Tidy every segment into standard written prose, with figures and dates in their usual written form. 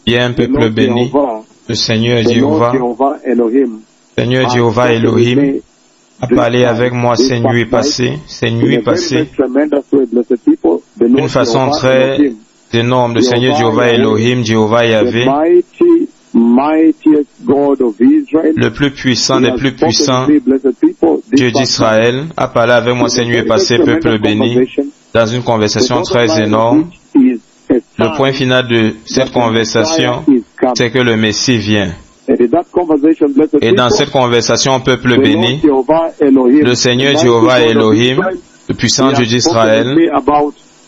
Bien, un peuple béni, le Seigneur Jéhovah, Seigneur Jéhovah Elohim, a parlé avec moi ces nuits passées, d'une façon très énorme. Le Seigneur Jéhovah Elohim, Jéhovah Yahvé, le plus puissant des plus puissants, Dieu d'Israël, a parlé avec moi ces nuits passées, peuple béni, dans une conversation très énorme. Le point final de cette conversation, c'est que le Messie vient. Et dans cette conversation, peuple béni, le Seigneur Jéhovah Elohim, le puissant Dieu d'Israël,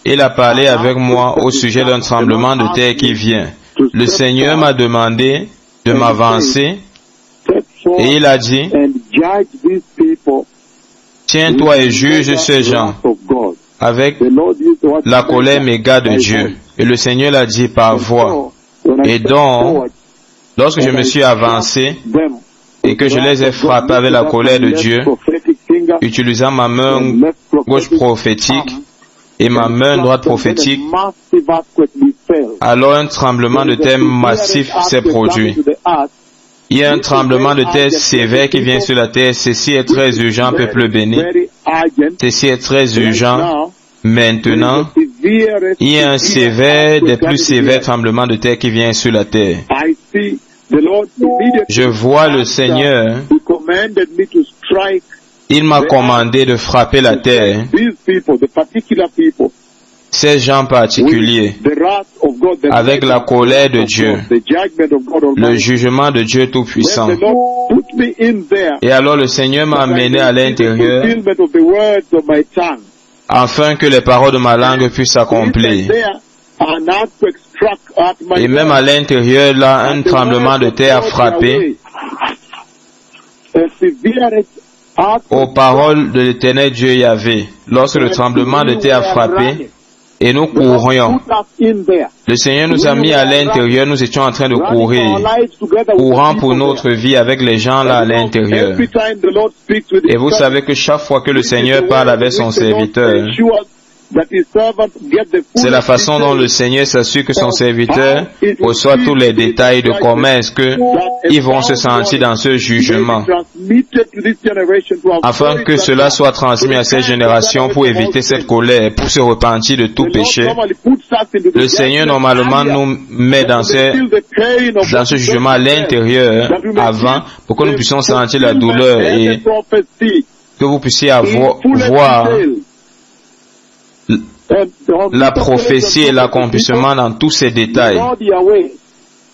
il a parlé avec moi au sujet d'un tremblement de terre qui vient. Le Seigneur m'a demandé de m'avancer et il a dit, tiens-toi et juge ces gens avec la colère méga de Dieu. Et le Seigneur l'a dit par voix. Et donc, lorsque je me suis avancé et que je les ai frappés avec la colère de Dieu, utilisant ma main gauche prophétique et ma main droite prophétique, alors un tremblement de terre massif s'est produit. Il y a un tremblement de terre sévère qui vient sur la terre. Ceci est très urgent, peuple béni. Ceci est très urgent. Maintenant, il y a un sévère, des plus sévères tremblements de terre qui vient sur la terre. Je vois le Seigneur. Il m'a commandé de frapper la terre. Ces gens particuliers, avec la colère de Dieu, le jugement de Dieu Tout-Puissant. Et alors le Seigneur m'a amené à l'intérieur, afin que les paroles de ma langue puissent s'accomplir. Et même à l'intérieur, là, un tremblement de terre a frappé aux paroles de l'Éternel Dieu Yahvé. Lorsque le tremblement de terre a frappé, et nous courions. Le Seigneur nous a mis à l'intérieur, nous étions en train de courir, courant pour notre vie avec les gens là à l'intérieur. Et vous savez que chaque fois que le Seigneur parle avec son serviteur, c'est la façon dont le Seigneur s'assure que son serviteur reçoit tous les détails de comment est-ce qu'ils vont se sentir dans ce jugement, afin que cela soit transmis à cette génération pour éviter cette colère, pour se repentir de tout péché. Le Seigneur normalement nous met dans ce jugement à l'intérieur avant, pour que nous puissions sentir la douleur et que vous puissiez voir la prophétie et l'accomplissement dans tous ces détails.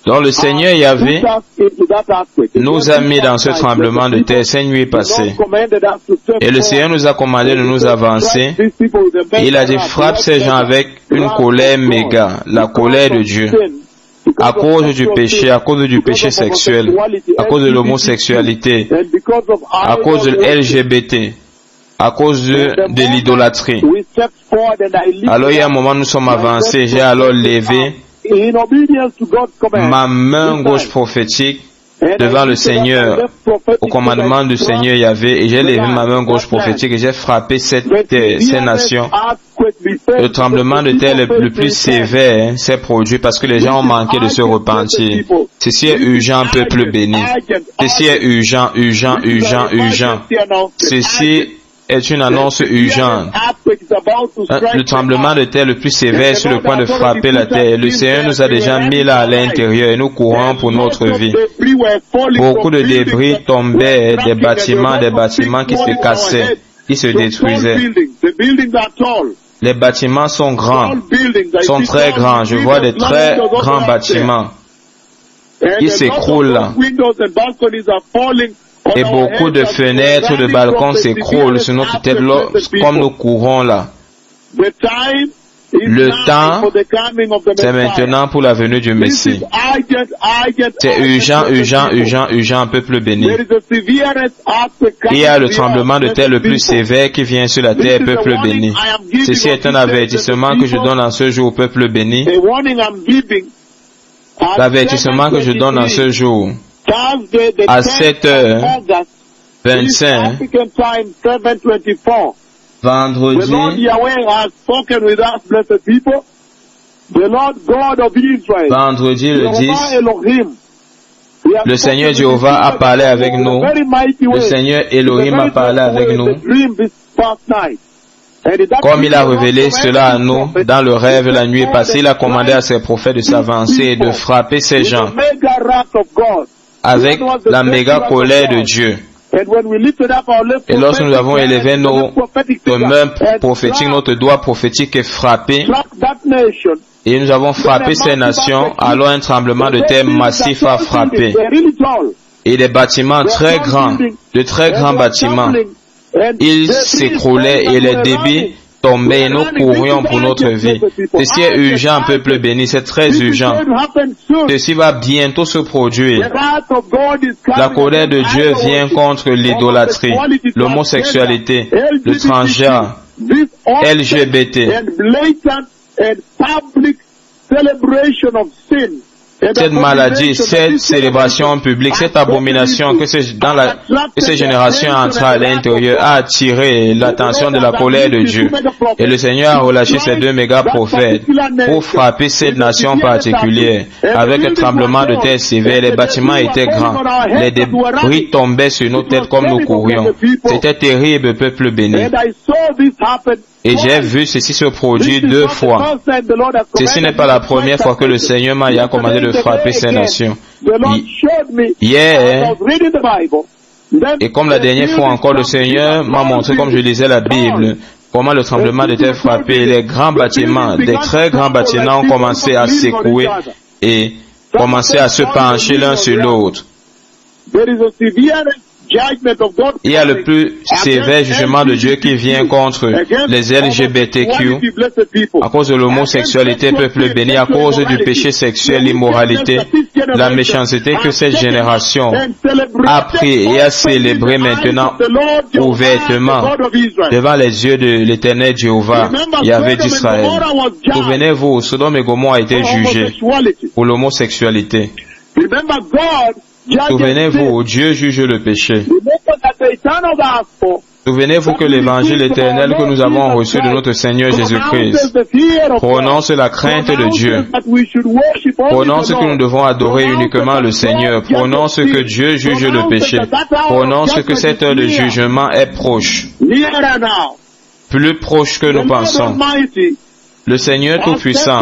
Donc le Seigneur Yahvé nous a mis dans ce tremblement de terre ces nuits passées. Et le Seigneur nous a commandé de nous avancer. Il a dit, frappe ces gens avec une colère méga, la colère de Dieu. À cause du péché sexuel, à cause de l'homosexualité, à cause de LGBT, à cause de l'idolâtrie. Alors il y a un moment nous sommes avancés, j'ai alors levé ma main gauche prophétique devant le Seigneur, au commandement du Seigneur Yahvé, et j'ai levé ma main gauche prophétique et j'ai frappé cette terre, ces nations. Le tremblement de terre le plus sévère s'est produit parce que les gens ont manqué de se repentir. Ceci est urgent, peuple béni. Ceci est urgent, urgent, urgent, urgent. Ceci est une annonce urgente. Le tremblement de terre le plus sévère est sur le point de frapper la terre. Le Seigneur nous a déjà mis là à l'intérieur et nous courons pour notre vie. Beaucoup de débris tombaient des bâtiments qui se cassaient, qui se détruisaient. Les bâtiments sont grands, sont très grands. Je vois des très grands bâtiments qui s'écroulent là. Et beaucoup de fenêtres, de balcons s'écroulent sur notre tête comme nous courons là. Le temps, c'est maintenant pour la venue du Messie. C'est urgent, urgent, urgent, urgent, peuple béni. Il y a le tremblement de terre le plus sévère qui vient sur la terre, peuple béni. Ceci est un avertissement que je donne en ce jour, peuple béni. L'avertissement que je donne en ce jour. À 7h25, vendredi, Vendredi le 10, le Seigneur Jéhovah a parlé avec nous. Le Seigneur Elohim a parlé avec nous. Comme il a révélé cela à nous dans le rêve la nuit passée, il a commandé à ses prophètes de s'avancer et de frapper ces gens avec la méga colère de Dieu. Et lorsque nous avons élevé nos mains prophétiques, notre doigt prophétique est frappé, et nous avons frappé ces nations, alors un tremblement de terre massif a frappé. Et des bâtiments très grands, de très grands bâtiments, ils s'écroulaient et les débits tombaient et nous courions pour notre vie. Ceci est urgent, peuple béni, c'est très urgent. Ceci va bientôt se produire. La colère de Dieu vient contre l'idolâtrie, l'homosexualité, le transgenre, LGBT. Cette maladie, cette célébration publique, cette abomination que ces générations entrées à l'intérieur a attiré l'attention de la colère de Dieu. Et le Seigneur a relâché ces deux méga prophètes pour frapper cette nation particulière. Avec un tremblement de terre sévère, les bâtiments étaient grands. Les débris tombaient sur nos têtes comme nous courions. C'était terrible, peuple béni. Et j'ai vu ceci se produire 2 fois. Ceci n'est pas la première fois que le Seigneur m'a commandé de frapper ces nations. Hier, et comme la dernière fois encore, le Seigneur m'a montré, comme je lisais la Bible, comment le tremblement de terre frappait. Les grands bâtiments, des très grands bâtiments ont commencé à s'écrouer et commencé à se pencher l'un sur l'autre. Il y a le plus sévère jugement de Dieu qui vient contre les LGBTQ à cause de l'homosexualité, peuple béni, à cause du péché sexuel, l'immoralité, la méchanceté que cette génération a pris et a célébré maintenant ouvertement devant les yeux de l'Éternel Jéhovah, Yahvé d'Israël. Souvenez-vous, Sodome et Gomorrhe a été jugé pour l'homosexualité. Souvenez-vous, Dieu juge le péché. Souvenez-vous que l'évangile éternel que nous avons reçu de notre Seigneur Jésus-Christ prononce la crainte de Dieu, prononce que nous devons adorer uniquement le Seigneur, prononce que Dieu juge le péché, prononce que cette heure de jugement est proche, plus proche que nous pensons. Le Seigneur Tout-Puissant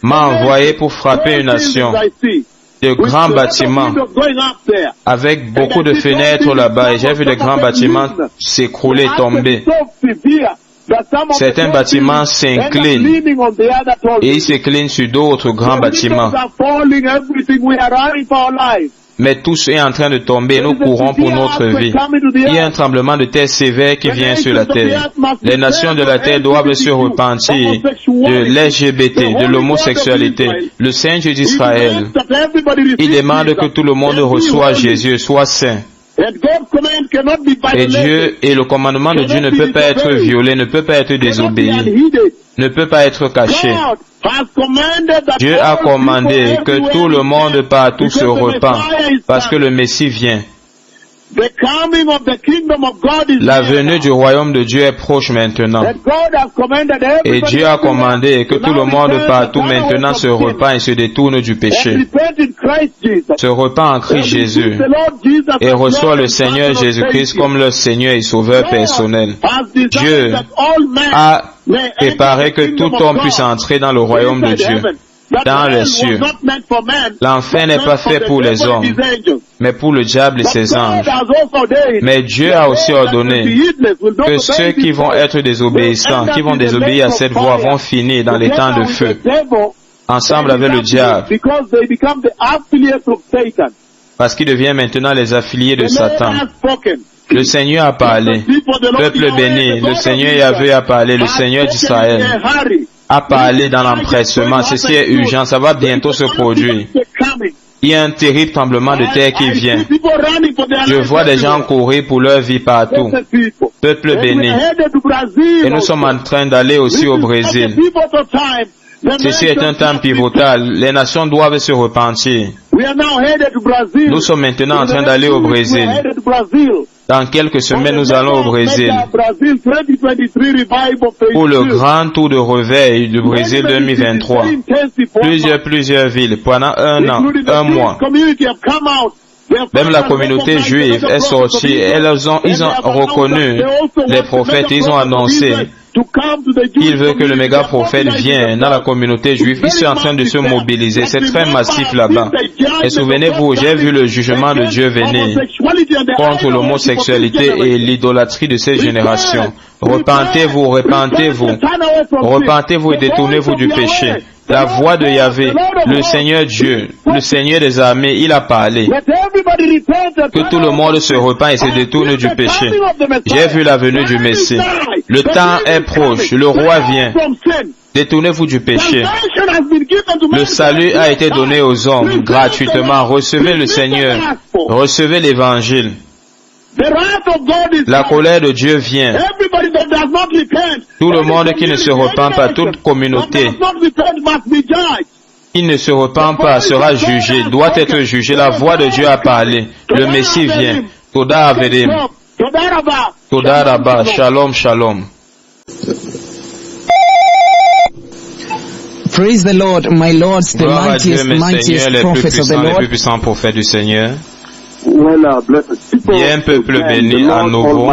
m'a envoyé pour frapper une nation, de grands bâtiments avec beaucoup de fenêtres là-bas, et j'ai vu des grands bâtiments s'écrouler, tomber. Certains bâtiments s'inclinent et ils s'inclinent sur d'autres grands bâtiments. Mais tout est en train de tomber et nous courons pour notre vie. Il y a un tremblement de terre sévère qui vient sur la terre. Les nations de la terre doivent se repentir de l'LGBT, de l'homosexualité. Le Saint Dieu d'Israël, il demande que tout le monde reçoive Jésus, soit saint. Et Dieu et le commandement de Dieu ne peut pas être violé, ne peut pas être désobéi, ne peut pas être caché. Dieu a commandé que tout le monde partout se repent parce que le Messie vient. La venue du royaume de Dieu est proche maintenant. Et Dieu a commandé que tout le monde partout maintenant se repent et se détourne du péché. Se repent en Christ Jésus et reçoit le Seigneur Jésus-Christ comme leur Seigneur et Sauveur personnel. Dieu a préparé que tout homme puisse entrer dans le royaume de Dieu, dans les cieux. L'enfer n'est pas fait pour les hommes, mais pour le diable et ses anges. Mais Dieu a aussi ordonné que ceux qui vont être désobéissants, qui vont désobéir à cette voie, vont finir dans les temps de feu, ensemble avec le diable, parce qu'ils deviennent maintenant les affiliés de Satan. Le Seigneur a parlé. Peuple béni, le Seigneur Yahvé a parlé, le Seigneur d'Israël a parlé dans l'empressement. Ceci est urgent, ça va bientôt se produire. Il y a un terrible tremblement de terre qui vient. Je vois des gens courir pour leur vie partout. Peuple béni. Et nous sommes en train d'aller aussi au Brésil. Ceci est un temps pivotal. Les nations doivent se repentir. Nous sommes maintenant en train d'aller au Brésil. Dans quelques semaines, nous allons au Brésil pour le grand tour de réveil du Brésil 2023. Plusieurs villes pendant un an, un mois. Même la communauté juive est sortie. Ils ont reconnu les prophètes. Ils ont annoncé qu'ils veulent que le méga prophète vienne dans la communauté juive. Ils sont en train de se mobiliser. C'est très massif là-bas. Et souvenez-vous, j'ai vu le jugement de Dieu venir contre l'homosexualité et l'idolâtrie de ces générations. Repentez-vous, repentez-vous. Repentez-vous et détournez-vous du péché. La voix de Yahvé, le Seigneur Dieu, le Seigneur des armées, il a parlé. Que tout le monde se repent et se détourne du péché. J'ai vu la venue du Messie. Le temps est proche, le roi vient. Détournez-vous du péché. Le salut a été donné aux hommes gratuitement. Recevez le Seigneur. Recevez l'évangile. La colère de Dieu vient. Tout le monde qui ne se repent pas, toute communauté qui ne se repent pas sera jugé, doit être jugé. La voix de Dieu a parlé. Le Messie vient. Toda Avedim. Toda Rabba. Shalom, shalom. Praise the Lord, my lords, the mightiest prophets of the Lord. Les plus puissants prophètes du Seigneur. Bien peuple béni à nouveau,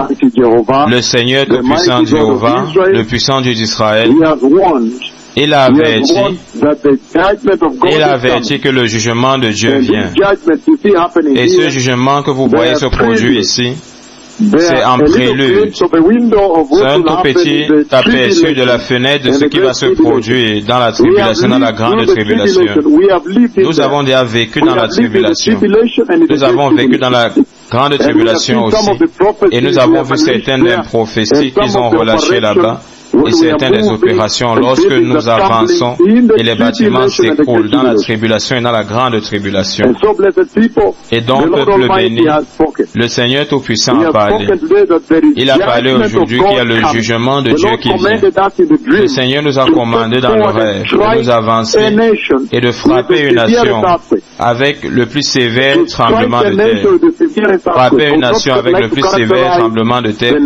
le Seigneur tout-puissant Jéhovah, le puissant Dieu d'Israël, il a averti que le jugement de Dieu vient. Et ce jugement que vous voyez se produire ici, c'est en prélude. C'est un tout petit aperçu de la fenêtre de ce qui va se produire dans la tribulation, dans la grande tribulation. Nous avons déjà vécu dans la tribulation. Nous avons vécu dans la grande tribulation aussi. Et nous avons vu certaines des prophéties qu'ils ont relâchées là-bas. Et certaines des opérations lorsque nous avançons et les bâtiments s'écroulent dans la tribulation et dans la grande tribulation. Et donc, peuple béni, le Seigneur Tout-Puissant a parlé. Il a parlé aujourd'hui qu'il y a le jugement de Dieu qui vient. Le Seigneur nous a commandé dans le rêve de nous avancer et de frapper une nation avec le plus sévère tremblement de terre. Frapper une nation avec le plus sévère tremblement de terre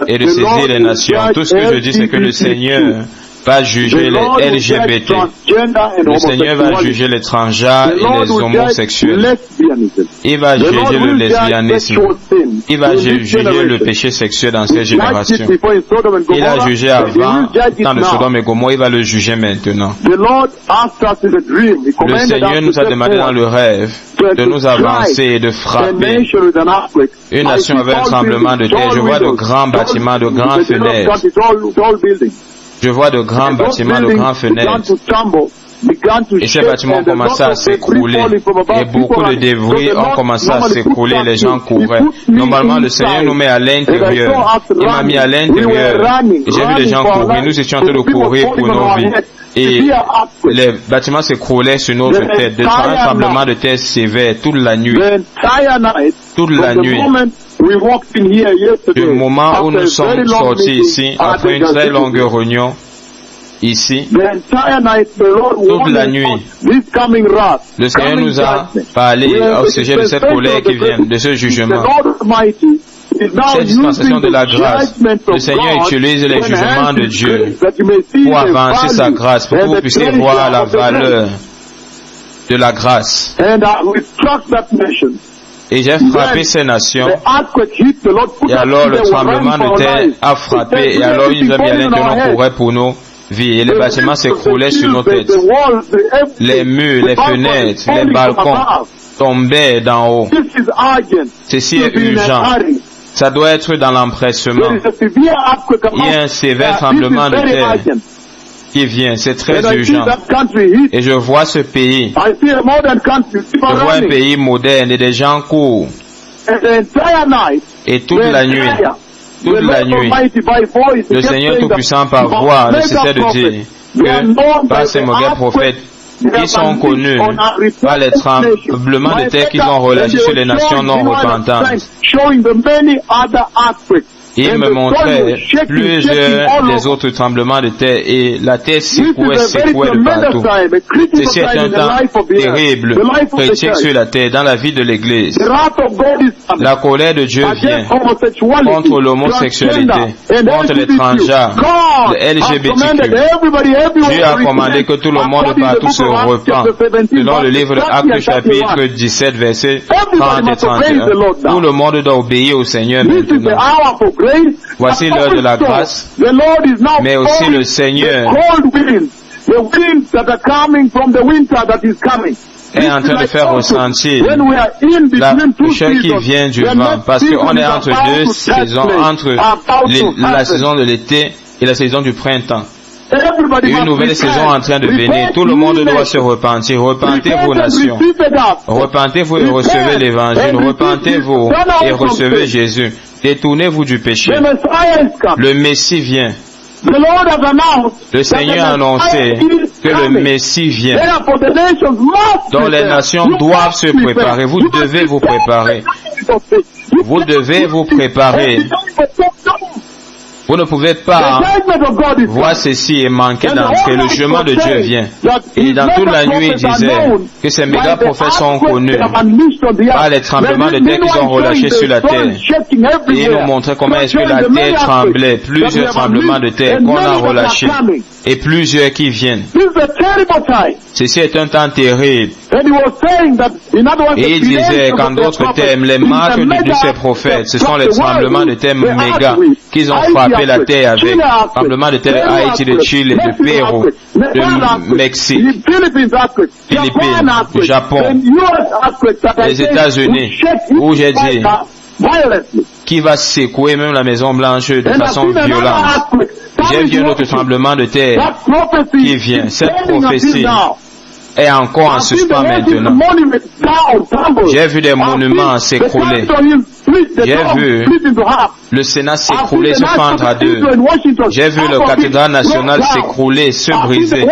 et de saisir les nations. Tout ce que je dis, c'est que le Seigneur va juger les LGBT. Le Seigneur va juger les transgenres et les homosexuels. Il va juger le lesbianisme. Il va juger le péché sexuel dans cette génération. Il a jugé avant, dans le Sodome et Gomorrhe, il va le juger maintenant. Le Seigneur nous a demandé dans le rêve de nous avancer et de frapper une nation avec un tremblement de terre. Je vois de grands bâtiments, de grandes fenêtres. Je vois de grands bâtiments, de grandes fenêtres. Et ces bâtiments ont commencé à s'écrouler. Et beaucoup de débris ont commencé à s'écrouler. Les gens couraient. Normalement, le Seigneur nous met à l'intérieur. Il m'a mis à l'intérieur. Et j'ai vu les gens courir. Nous étions en train de courir pour nos vies. Et les bâtiments s'écroulaient sur notre tête. De un tremblement de terre sévère toute la nuit. Toute la nuit. Du moment où nous sommes sortis ici, après une très longue réunion, ici, toute la nuit, le Seigneur nous a parlé au sujet de cette colère qui vient, de ce jugement. Cette dispensation de la grâce, le Seigneur utilise les jugements de Dieu pour avancer sa grâce, pour que vous puissiez voir la valeur de la grâce. Et j'ai frappé ces nations, et alors le tremblement de terre a frappé, et alors il nous a mis à l'intérieur, on courait pour nos vies, et les bâtiments s'écroulaient sur nos têtes. Les murs, les fenêtres, les balcons tombaient d'en haut. Ceci est urgent. Ça doit être dans l'empressement. Il y a un sévère tremblement de terre qui vient, c'est très urgent. Et je vois ce pays. Je vois un pays moderne et des gens courent. Et toute la nuit, le Seigneur Tout-Puissant par voix ne cessait de dire que par ces mauvais prophètes qui sont connus par les tremblements de terre qu'ils ont relâchés sur les nations non repentantes. Il me montrait plusieurs des autres tremblements de terre et la terre secouait de partout. Ceci est un temps terrible, critique sur la terre, dans la vie de l'Église. La colère de Dieu vient contre l'homosexualité, contre les transgenres, les LGBTQ. Dieu a commandé que tout le monde partout se repent. Selon le livre de Actes chapitre 17, versets 30 et 31. Tout le monde doit obéir au Seigneur maintenant. Voici l'heure de la grâce, mais aussi le Seigneur est en train de faire ressentir la poussière qui vient du vent, parce qu'on est entre deux saisons, entre la saison de l'été et la saison du printemps. Une nouvelle saison est en train de venir. Tout le monde doit se repentir. Repentez-vous, nations. Repentez-vous et recevez l'évangile. Repentez-vous et recevez Jésus. Détournez-vous du péché. Le Messie vient. Le Seigneur a annoncé que le Messie vient. Donc les nations doivent se préparer. Vous devez vous préparer. Vous devez vous préparer. Vous ne pouvez pas voir ceci et manquer d'entrer. Le chemin de Dieu vient. Et dans toute la nuit, il disait que ces méga prophètes sont connus par les tremblements de terre qu'ils ont relâchés sur la terre. Et il nous montrait comment est-ce que la terre tremblait. Plusieurs tremblements de terre qu'on a relâchés. Et plusieurs qui viennent. Ceci est un temps terrible. Et il disait qu'en d'autres termes, les marques de ces prophètes, ce sont les tremblements de terre méga qu'ils ont frappé la terre avec. Tremblements de terre de Haïti, de Chili, de Pérou, de Mexique, Philippines, du Japon, les États-Unis, où j'ai dit qui va secouer même la Maison Blanche de façon violente. J'ai vu un autre tremblement de terre qui vient. Cette prophétie est encore en suspens maintenant. J'ai vu des monuments s'écrouler. J'ai vu le Sénat s'écrouler, se fendre à deux. J'ai vu le cathédrale nationale s'écrouler, se briser.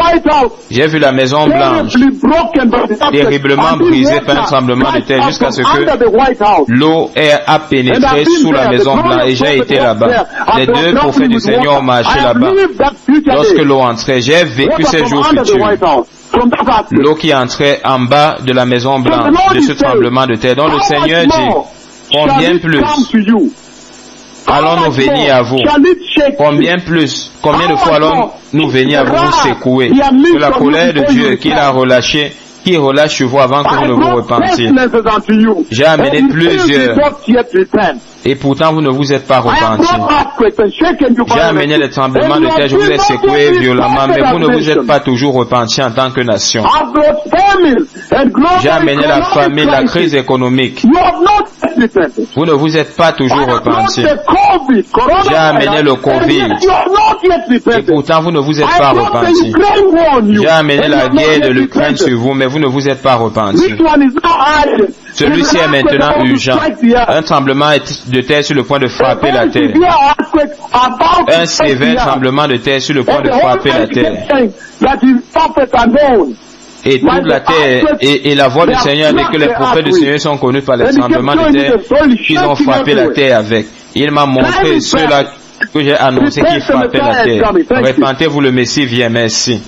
J'ai vu la Maison Blanche terriblement brisée par un tremblement de terre jusqu'à ce que l'eau a pénétré sous la Maison Blanche et j'ai été là-bas. Les deux prophètes du Seigneur ont marché là-bas. Lorsque l'eau entrait, j'ai vécu ces jours futurs. L'eau qui entrait en bas de la Maison Blanche de ce tremblement de terre. Donc le Seigneur dit, combien plus allons-nous venir à vous? Combien plus? Combien de fois allons-nous venir à vous secouer? Que la colère de Dieu qu'il a relâchée, qui relâche sur vous avant que vous ne vous repentiez. J'ai amené plusieurs. Et pourtant vous ne vous êtes pas repentis. J'ai amené les tremblements de terre, je vous ai secoué violemment, mais vous ne vous êtes pas toujours repentis en tant que nation. J'ai amené la famine, la crise économique. Vous ne vous êtes pas toujours repentis. J'ai amené le Covid. Et pourtant vous ne vous êtes pas repentis. J'ai amené la guerre de l'Ukraine sur vous, mais vous ne vous êtes pas repentis. Celui-ci est maintenant urgent. Un tremblement de terre sur le point de frapper la terre. Un sévère tremblement de terre sur le point de frapper la terre. Et toute la terre, et la voix du Seigneur dit que les prophètes du Seigneur sont connus par les tremblements de terre qu'ils ont frappé la terre avec. Il m'a montré ceux-là que j'ai annoncé qu'ils frappaient la terre. Repentez-vous, le Messie vient, merci.